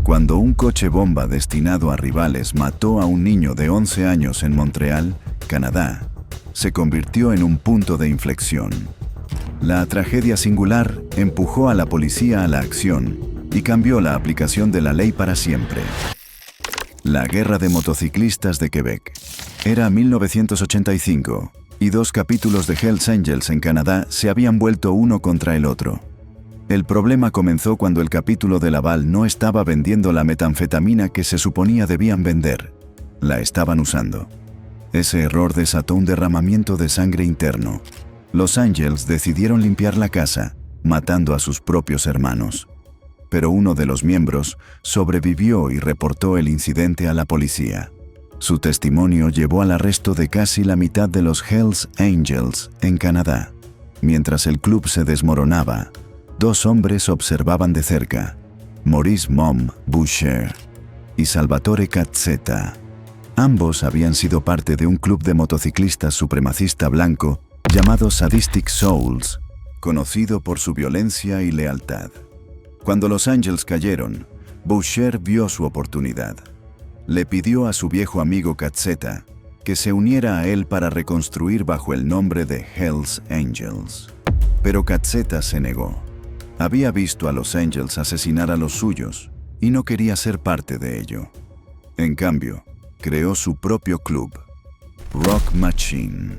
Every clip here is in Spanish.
Cuando un coche bomba destinado a rivales mató a un niño de 11 años en Montreal, Canadá, se convirtió en un punto de inflexión. La tragedia singular empujó a la policía a la acción y cambió la aplicación de la ley para siempre. La Guerra de Motociclistas de Quebec. Era 1985 y dos capítulos de Hells Angels en Canadá se habían vuelto uno contra el otro. El problema comenzó cuando el capítulo de Laval no estaba vendiendo la metanfetamina que se suponía debían vender. La estaban usando. Ese error desató un derramamiento de sangre interno. Los Angels decidieron limpiar la casa, matando a sus propios hermanos. Pero uno de los miembros sobrevivió y reportó el incidente a la policía. Su testimonio llevó al arresto de casi la mitad de los Hells Angels en Canadá. Mientras el club se desmoronaba, dos hombres observaban de cerca, Maurice Mom Boucher y Salvatore Cazzetta. Ambos habían sido parte de un club de motociclistas supremacista blanco llamado Sadistic Souls, conocido por su violencia y lealtad. Cuando los Angels cayeron, Boucher vio su oportunidad. Le pidió a su viejo amigo Cazzetta que se uniera a él para reconstruir bajo el nombre de Hells Angels. Pero Cazzetta se negó. Había visto a los Angels asesinar a los suyos y no quería ser parte de ello. En cambio, creó su propio club, Rock Machine.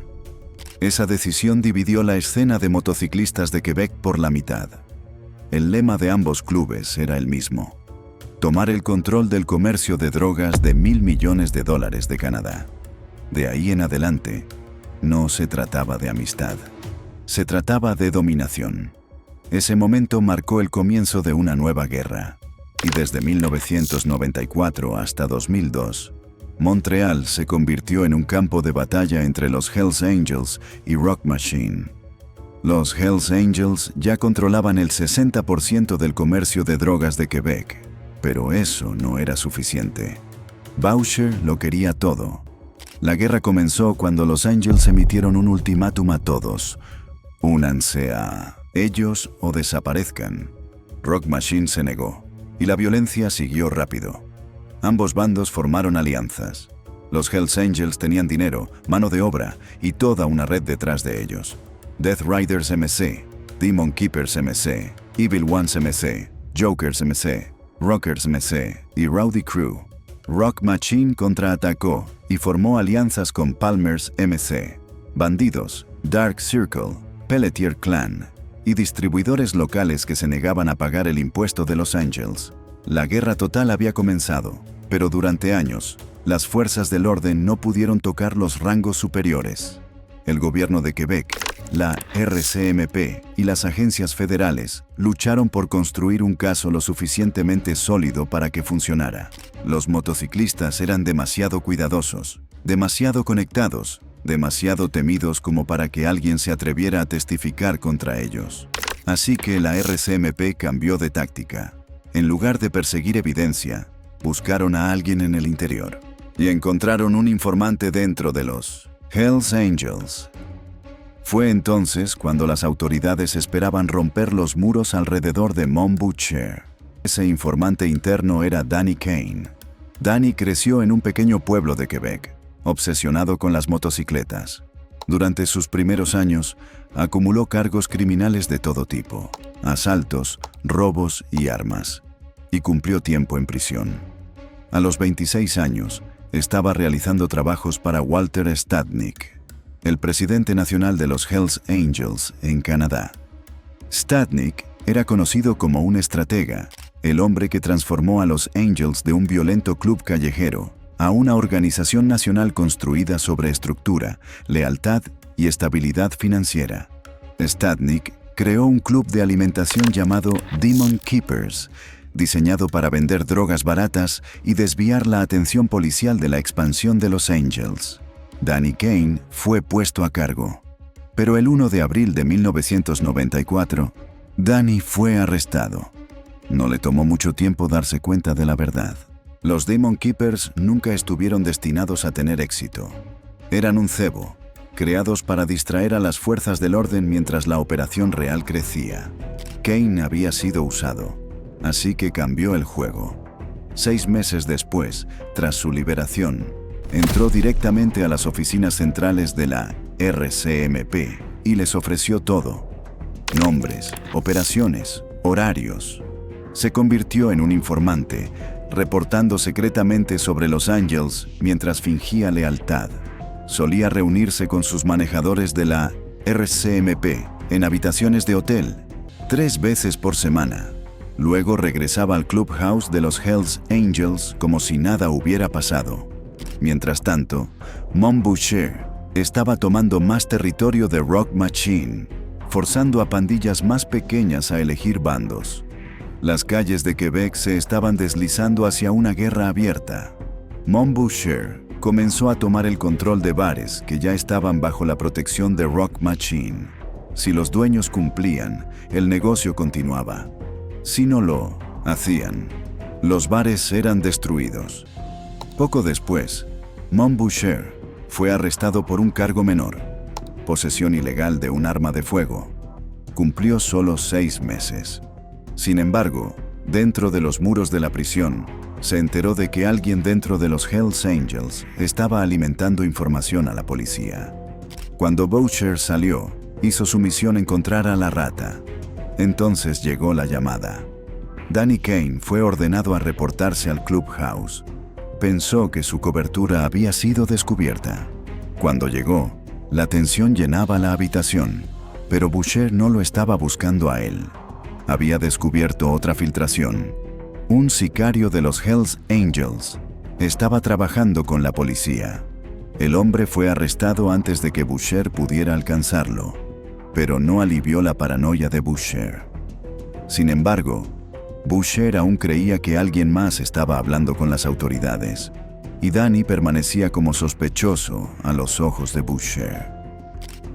Esa decisión dividió la escena de motociclistas de Quebec por la mitad. El lema de ambos clubes era el mismo: tomar el control del comercio de drogas de $1,000 millones de Canadá. De ahí en adelante, no se trataba de amistad. Se trataba de dominación. Ese momento marcó el comienzo de una nueva guerra. Y desde 1994 hasta 2002, Montreal se convirtió en un campo de batalla entre los Hells Angels y Rock Machine. Los Hells Angels ya controlaban el 60% del comercio de drogas de Quebec, pero eso no era suficiente. Boucher lo quería todo. La guerra comenzó cuando los Angels emitieron un ultimátum a todos: únanse a ellos o desaparezcan. Rock Machine se negó, y la violencia siguió rápido. Ambos bandos formaron alianzas. Los Hells Angels tenían dinero, mano de obra y toda una red detrás de ellos. Death Riders MC, Demon Keepers MC, Evil Ones MC, Jokers MC, Rockers MC y Rowdy Crew. Rock Machine contraatacó y formó alianzas con Palmer's MC, Bandidos, Dark Circle, Pelletier Clan y distribuidores locales que se negaban a pagar el impuesto de los Angels. La guerra total había comenzado, pero durante años, las fuerzas del orden no pudieron tocar los rangos superiores. El gobierno de Quebec, la RCMP y las agencias federales lucharon por construir un caso lo suficientemente sólido para que funcionara. Los motociclistas eran demasiado cuidadosos, demasiado conectados, demasiado temidos como para que alguien se atreviera a testificar contra ellos. Así que la RCMP cambió de táctica. En lugar de perseguir evidencia, buscaron a alguien en el interior y encontraron un informante dentro de los Hells Angels. Fue entonces cuando las autoridades esperaban romper los muros alrededor de Mom Boucher. Ese informante interno era Danny Kane. Danny creció en un pequeño pueblo de Quebec, obsesionado con las motocicletas. Durante sus primeros años, acumuló cargos criminales de todo tipo: asaltos, robos y armas, y cumplió tiempo en prisión. A los 26 años, estaba realizando trabajos para Walter Stadnik, el presidente nacional de los Hells Angels en Canadá. Stadnik era conocido como un estratega, el hombre que transformó a los Angels de un violento club callejero a una organización nacional construida sobre estructura, lealtad y estabilidad financiera. Stadnik creó un club de alimentación llamado Demon Keepers, diseñado para vender drogas baratas y desviar la atención policial de la expansión de los Angels. Danny Kane fue puesto a cargo. Pero el 1 de abril de 1994, Danny fue arrestado. No le tomó mucho tiempo darse cuenta de la verdad. Los Demon Keepers nunca estuvieron destinados a tener éxito. Eran un cebo, creados para distraer a las fuerzas del orden mientras la operación real crecía. Kane había sido usado, así que cambió el juego. 6 meses después, tras su liberación, entró directamente a las oficinas centrales de la RCMP y les ofreció todo: nombres, operaciones, horarios. Se convirtió en un informante, reportando secretamente sobre Los Ángeles mientras fingía lealtad. Solía reunirse con sus manejadores de la RCMP en habitaciones de hotel 3 veces por semana. Luego regresaba al clubhouse de los Hells Angels como si nada hubiera pasado. Mientras tanto, Mom Boucher estaba tomando más territorio de Rock Machine, forzando a pandillas más pequeñas a elegir bandos. Las calles de Quebec se estaban deslizando hacia una guerra abierta. Mom Boucher comenzó a tomar el control de bares que ya estaban bajo la protección de Rock Machine. Si los dueños cumplían, el negocio continuaba. Si no lo hacían, los bares eran destruidos. Poco después, Mom Boucher fue arrestado por un cargo menor: posesión ilegal de un arma de fuego. Cumplió solo 6 meses. Sin embargo, dentro de los muros de la prisión, se enteró de que alguien dentro de los Hells Angels estaba alimentando información a la policía. Cuando Boucher salió, hizo su misión encontrar a la rata. Entonces llegó la llamada. Danny Kane fue ordenado a reportarse al clubhouse. Pensó que su cobertura había sido descubierta. Cuando llegó, la tensión llenaba la habitación, pero Boucher no lo estaba buscando a él. Había descubierto otra filtración. Un sicario de los Hells Angels estaba trabajando con la policía. El hombre fue arrestado antes de que Boucher pudiera alcanzarlo, pero no alivió la paranoia de Boucher. Sin embargo, Boucher aún creía que alguien más estaba hablando con las autoridades, y Danny permanecía como sospechoso a los ojos de Boucher.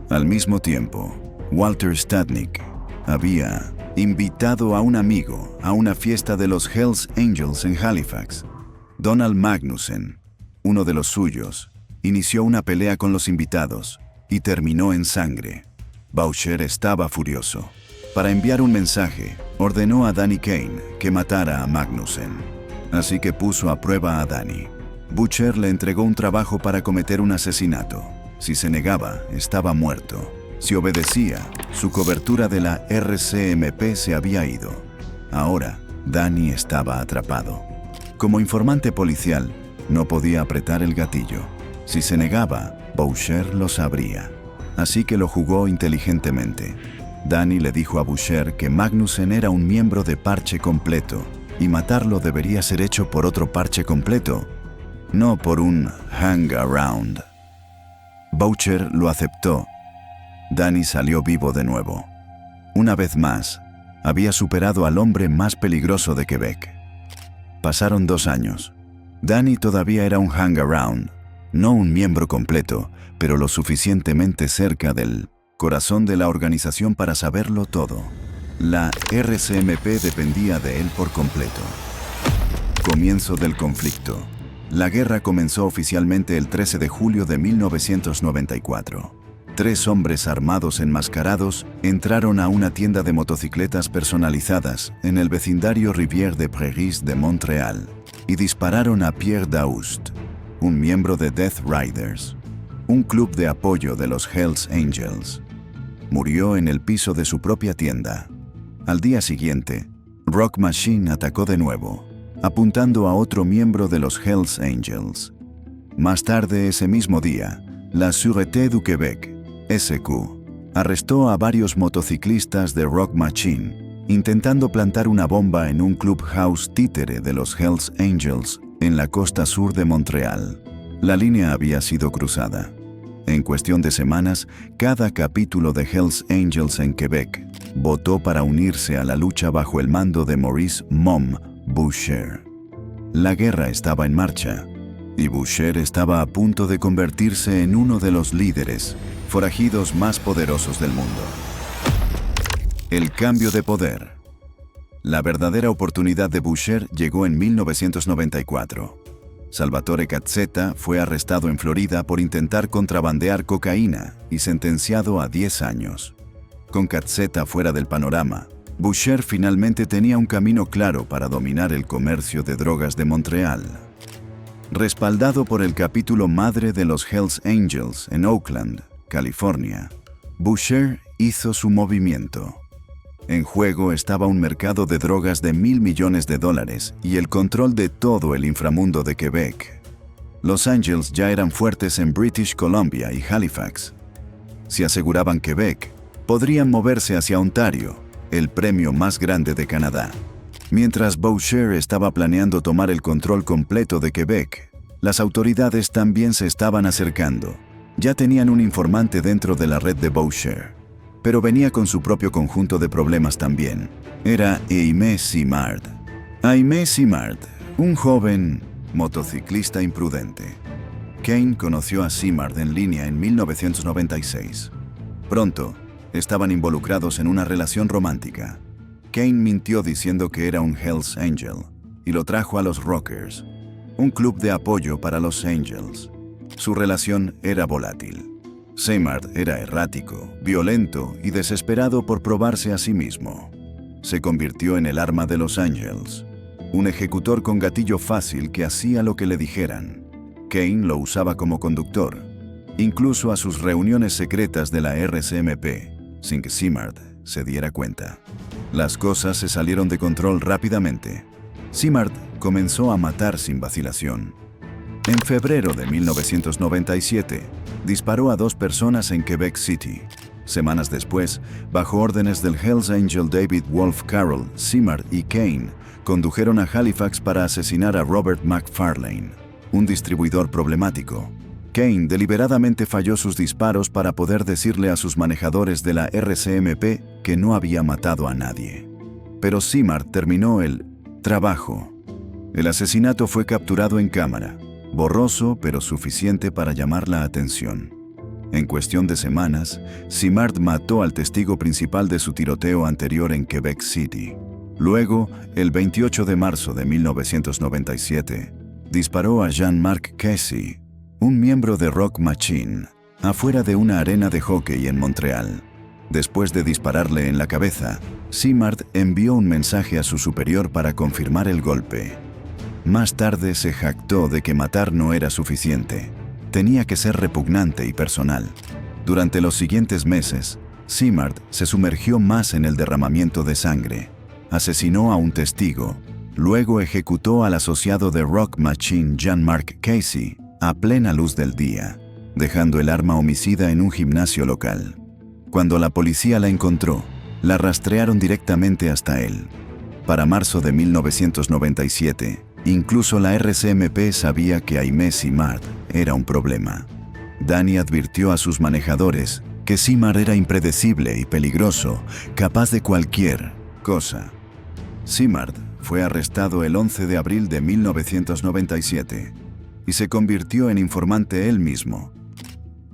Al mismo tiempo, Walter Stadnick había invitado a un amigo a una fiesta de los Hells Angels en Halifax. Donald Magnussen, uno de los suyos, inició una pelea con los invitados y terminó en sangre. Boucher estaba furioso. Para enviar un mensaje, ordenó a Danny Kane que matara a Magnussen. Así que puso a prueba a Danny. Boucher le entregó un trabajo para cometer un asesinato. Si se negaba, estaba muerto. Si obedecía, su cobertura de la RCMP se había ido. Ahora, Danny estaba atrapado. Como informante policial, no podía apretar el gatillo. Si se negaba, Boucher lo sabría. Así que lo jugó inteligentemente. Danny le dijo a Boucher que Magnussen era un miembro de Parche Completo y matarlo debería ser hecho por otro Parche Completo, no por un hang around. Boucher lo aceptó. Danny salió vivo de nuevo. Una vez más, había superado al hombre más peligroso de Quebec. Pasaron 2 años. Danny todavía era un hang around, no un miembro completo, pero lo suficientemente cerca del corazón de la organización para saberlo todo. La RCMP dependía de él por completo. Comienzo del conflicto. La guerra comenzó oficialmente el 13 de julio de 1994. 3 hombres armados enmascarados entraron a una tienda de motocicletas personalizadas en el vecindario Rivière des Prairies de Montreal y dispararon a Pierre Daoust, un miembro de Death Riders, un club de apoyo de los Hells Angels. Murió en el piso de su propia tienda. Al día siguiente, Rock Machine atacó de nuevo, apuntando a otro miembro de los Hells Angels. Más tarde ese mismo día, la Sûreté du Québec, SQ, arrestó a varios motociclistas de Rock Machine, intentando plantar una bomba en un clubhouse títere de los Hells Angels en la costa sur de Montreal. La línea había sido cruzada. En cuestión de semanas, cada capítulo de Hells Angels en Quebec votó para unirse a la lucha bajo el mando de Maurice Mom Boucher. La guerra estaba en marcha, y Boucher estaba a punto de convertirse en uno de los líderes forajidos más poderosos del mundo. El cambio de poder. La verdadera oportunidad de Boucher llegó en 1994. Salvatore Cazzetta fue arrestado en Florida por intentar contrabandear cocaína y sentenciado a 10 años. Con Cazzetta fuera del panorama, Boucher finalmente tenía un camino claro para dominar el comercio de drogas de Montreal. Respaldado por el capítulo madre de los Hells Angels en Oakland, California, Boucher hizo su movimiento. En juego estaba un mercado de drogas de $1,000 millones y el control de todo el inframundo de Quebec. Los Angels ya eran fuertes en British Columbia y Halifax. Si aseguraban Quebec, podrían moverse hacia Ontario, el premio más grande de Canadá. Mientras Boucher estaba planeando tomar el control completo de Quebec, las autoridades también se estaban acercando. Ya tenían un informante dentro de la red de Boucher, pero venía con su propio conjunto de problemas también. Era Aimé Simard. Aimé Simard, un joven motociclista imprudente. Kane conoció a Simard en línea en 1996. Pronto, estaban involucrados en una relación romántica. Kane mintió diciendo que era un Hells Angel y lo trajo a los Rockers, un club de apoyo para los Angels. Su relación era volátil. Simard era errático, violento y desesperado por probarse a sí mismo. Se convirtió en el arma de los Angels, un ejecutor con gatillo fácil que hacía lo que le dijeran. Kane lo usaba como conductor, incluso a sus reuniones secretas de la RCMP, sin que Simard se diera cuenta. Las cosas se salieron de control rápidamente. Simard comenzó a matar sin vacilación. En febrero de 1997, disparó a 2 personas en Quebec City. Semanas después, bajo órdenes del Hells Angel David Wolf Carroll, Simard y Kane condujeron a Halifax para asesinar a Robert McFarlane, un distribuidor problemático. Kane deliberadamente falló sus disparos para poder decirle a sus manejadores de la RCMP que no había matado a nadie. Pero Simard terminó el trabajo. El asesinato fue capturado en cámara, borroso pero suficiente para llamar la atención. En cuestión de semanas, Simard mató al testigo principal de su tiroteo anterior en Quebec City. Luego, el 28 de marzo de 1997, disparó a Jean-Marc Casey, un miembro de Rock Machine, afuera de una arena de hockey en Montreal. Después de dispararle en la cabeza, Simard envió un mensaje a su superior para confirmar el golpe. Más tarde se jactó de que matar no era suficiente. Tenía que ser repugnante y personal. Durante los siguientes meses, Simard se sumergió más en el derramamiento de sangre. Asesinó a un testigo. Luego ejecutó al asociado de Rock Machine Jean-Marc Casey a plena luz del día, dejando el arma homicida en un gimnasio local. Cuando la policía la encontró, la rastrearon directamente hasta él. Para marzo de 1997, incluso la RCMP sabía que Aimé Simard era un problema. Danny advirtió a sus manejadores que Simard era impredecible y peligroso, capaz de cualquier cosa. Simard fue arrestado el 11 de abril de 1997 y se convirtió en informante él mismo.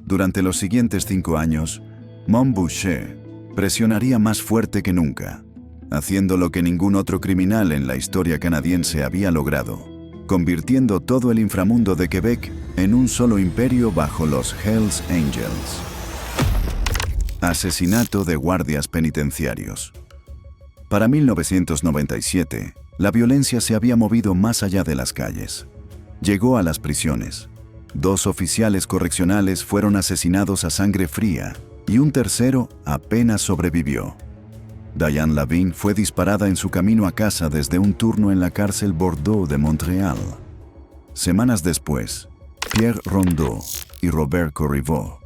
Durante los siguientes 5 años, Mom Boucher presionaría más fuerte que nunca, haciendo lo que ningún otro criminal en la historia canadiense había logrado, convirtiendo todo el inframundo de Quebec en un solo imperio bajo los Hells Angels. Asesinato de guardias penitenciarios. Para 1997, la violencia se había movido más allá de las calles. Llegó a las prisiones. 2 oficiales correccionales fueron asesinados a sangre fría y un tercero apenas sobrevivió. Diane Lavigne fue disparada en su camino a casa desde un turno en la cárcel Bordeaux de Montreal. Semanas después, Pierre Rondeau y Robert Corriveau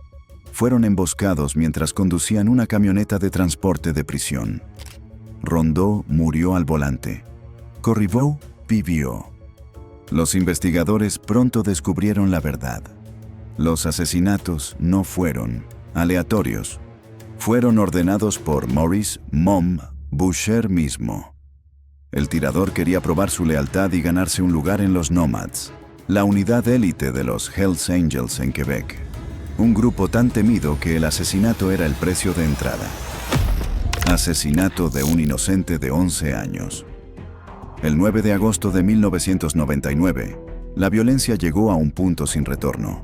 fueron emboscados mientras conducían una camioneta de transporte de prisión. Rondeau murió al volante. Corriveau vivió. Los investigadores pronto descubrieron la verdad. Los asesinatos no fueron aleatorios. Fueron ordenados por Maurice "Mom" Boucher mismo. El tirador quería probar su lealtad y ganarse un lugar en los Nomads, la unidad élite de los Hells Angels en Quebec. Un grupo tan temido que el asesinato era el precio de entrada. Asesinato de un inocente de 11 años. El 9 de agosto de 1999, la violencia llegó a un punto sin retorno.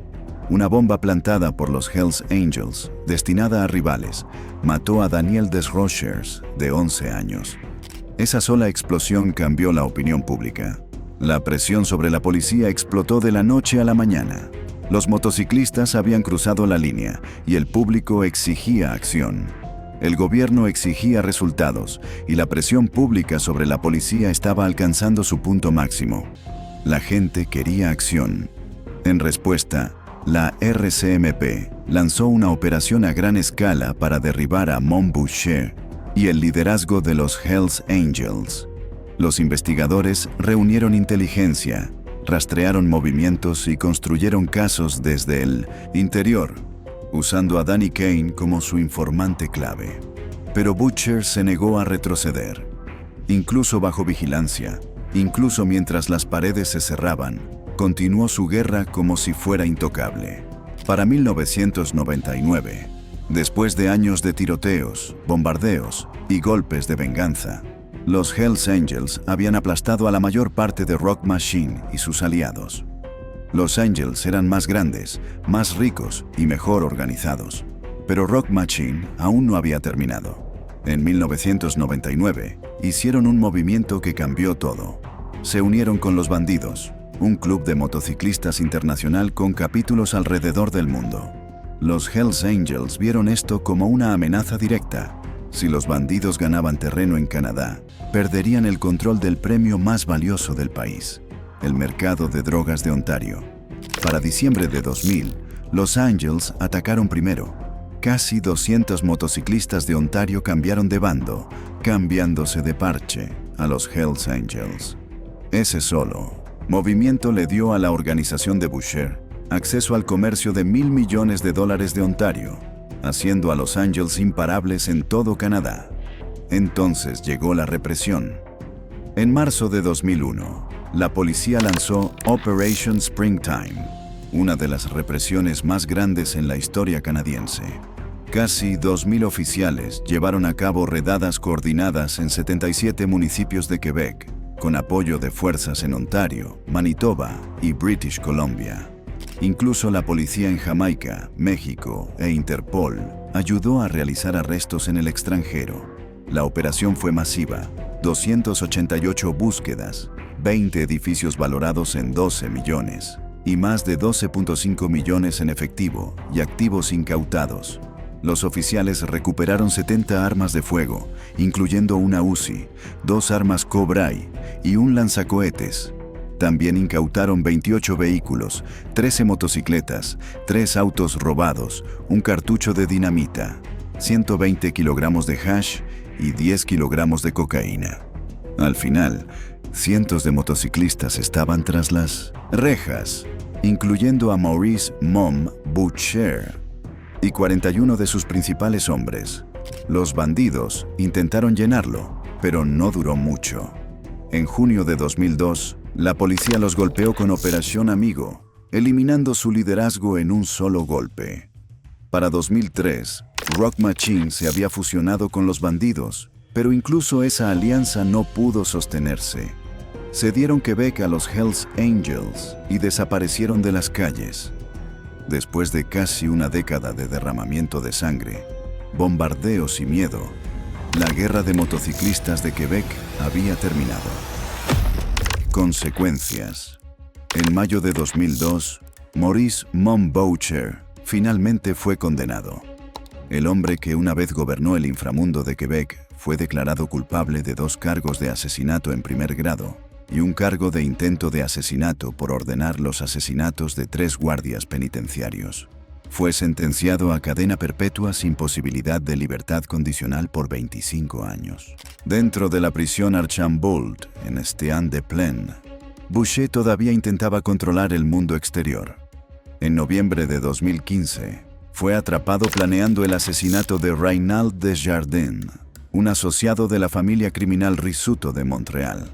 Una bomba plantada por los Hells Angels, destinada a rivales, mató a Daniel Desrochers, de 11 años. Esa sola explosión cambió la opinión pública. La presión sobre la policía explotó de la noche a la mañana. Los motociclistas habían cruzado la línea y el público exigía acción. El gobierno exigía resultados y la presión pública sobre la policía estaba alcanzando su punto máximo. La gente quería acción. En respuesta, la RCMP lanzó una operación a gran escala para derribar a Mom Boucher y el liderazgo de los Hells Angels. Los investigadores reunieron inteligencia, rastrearon movimientos y construyeron casos desde el interior, usando a Danny Kane como su informante clave. Pero Butcher se negó a retroceder. Incluso bajo vigilancia, incluso mientras las paredes se cerraban, continuó su guerra como si fuera intocable. Para 1999, después de años de tiroteos, bombardeos y golpes de venganza, los Hells Angels habían aplastado a la mayor parte de Rock Machine y sus aliados. Los Angels eran más grandes, más ricos y mejor organizados, pero Rock Machine aún no había terminado. En 1999, hicieron un movimiento que cambió todo. Se unieron con los Bandidos, un club de motociclistas internacional con capítulos alrededor del mundo. Los Hells Angels vieron esto como una amenaza directa. Si los Bandidos ganaban terreno en Canadá, perderían el control del premio más valioso del país, el mercado de drogas de Ontario. Para diciembre de 2000, los Angels atacaron primero. Casi 200 motociclistas de Ontario cambiaron de bando, cambiándose de parche a los Hells Angels. Ese solo movimiento le dio a la organización de Boucher acceso al comercio de $1,000 millones de Ontario, haciendo a los Angels imparables en todo Canadá. Entonces llegó la represión. En marzo de 2001, la policía lanzó Operation Springtime, una de las represiones más grandes en la historia canadiense. Casi 2,000 oficiales llevaron a cabo redadas coordinadas en 77 municipios de Quebec, con apoyo de fuerzas en Ontario, Manitoba y British Columbia. Incluso la policía en Jamaica, México e Interpol ayudó a realizar arrestos en el extranjero. La operación fue masiva, 288 búsquedas, 20 edificios valorados en 12 millones y más de 12.5 millones en efectivo y activos incautados. Los oficiales recuperaron 70 armas de fuego, incluyendo una Uzi, 2 armas Cobray y un lanzacohetes. También incautaron 28 vehículos, 13 motocicletas, 3 autos robados, un cartucho de dinamita, 120 kilogramos de hash y 10 kilogramos de cocaína. Al final, cientos de motociclistas estaban tras las rejas, incluyendo a Maurice Mom Boucher y 41 de sus principales hombres. Los Bandidos intentaron llenarlo, pero no duró mucho. En junio de 2002, la policía los golpeó con Operación Amigo, eliminando su liderazgo en un solo golpe. Para 2003, Rock Machine se había fusionado con los Bandidos, pero incluso esa alianza no pudo sostenerse. Cedieron Quebec a los Hells Angels y desaparecieron de las calles. Después de casi una década de derramamiento de sangre, bombardeos y miedo, la guerra de motociclistas de Quebec había terminado. Consecuencias. En mayo de 2002, Maurice Mom Boucher finalmente fue condenado. El hombre que una vez gobernó el inframundo de Quebec fue declarado culpable de 2 cargos de asesinato en primer grado y un cargo de intento de asesinato por ordenar los asesinatos de 3 guardias penitenciarios. Fue sentenciado a cadena perpetua sin posibilidad de libertad condicional por 25 años. Dentro de la prisión Archambault, en Estienne-des-Plaines, Boucher todavía intentaba controlar el mundo exterior. En noviembre de 2015, fue atrapado planeando el asesinato de Reynald Desjardins, un asociado de la familia criminal Rissuto de Montreal.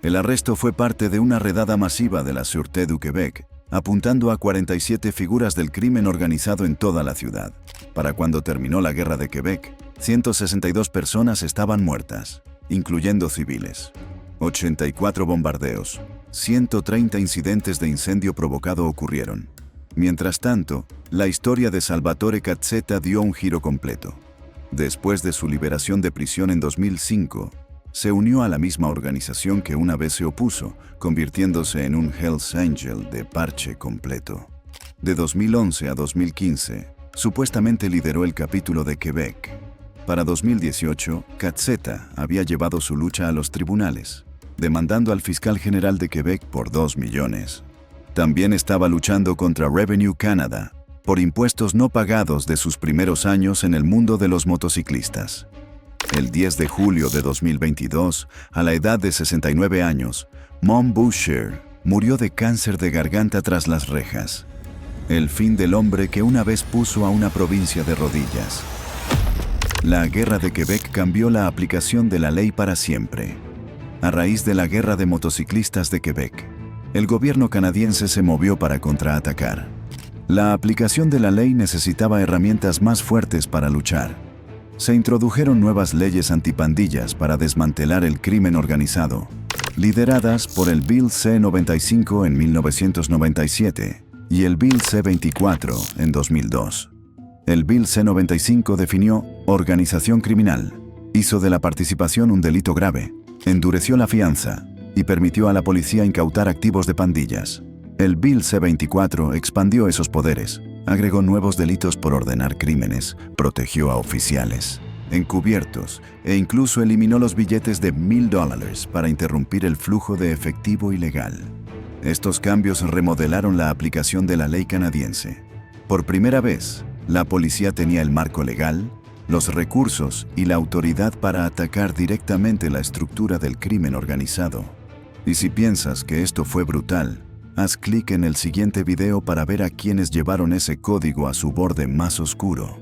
El arresto fue parte de una redada masiva de la Sûreté du Québec, apuntando a 47 figuras del crimen organizado en toda la ciudad. Para cuando terminó la Guerra de Quebec, 162 personas estaban muertas, incluyendo civiles. 84 bombardeos, 130 incidentes de incendio provocado ocurrieron. Mientras tanto, la historia de Salvatore Cazzetta dio un giro completo. Después de su liberación de prisión en 2005, se unió a la misma organización que una vez se opuso, convirtiéndose en un Hells Angel de parche completo. De 2011 a 2015, supuestamente lideró el capítulo de Quebec. Para 2018, Cazzetta había llevado su lucha a los tribunales, demandando al fiscal general de Quebec por 2 millones. También estaba luchando contra Revenue Canada por impuestos no pagados de sus primeros años en el mundo de los motociclistas. El 10 de julio de 2022, a la edad de 69 años, Mom Boucher murió de cáncer de garganta tras las rejas. El fin del hombre que una vez puso a una provincia de rodillas. La Guerra de Quebec cambió la aplicación de la ley para siempre. A raíz de la Guerra de Motociclistas de Quebec, el gobierno canadiense se movió para contraatacar. La aplicación de la ley necesitaba herramientas más fuertes para luchar. Se introdujeron nuevas leyes antipandillas para desmantelar el crimen organizado, lideradas por el Bill C-95 en 1997 y el Bill C-24 en 2002. El Bill C-95 definió organización criminal, hizo de la participación un delito grave, endureció la fianza y permitió a la policía incautar activos de pandillas. El Bill C-24 expandió esos poderes, agregó nuevos delitos por ordenar crímenes, protegió a oficiales, encubiertos e incluso eliminó los billetes de $1000 para interrumpir el flujo de efectivo ilegal. Estos cambios remodelaron la aplicación de la ley canadiense. Por primera vez, la policía tenía el marco legal, los recursos y la autoridad para atacar directamente la estructura del crimen organizado. Y si piensas que esto fue brutal, haz clic en el siguiente video para ver a quienes llevaron ese código a su borde más oscuro.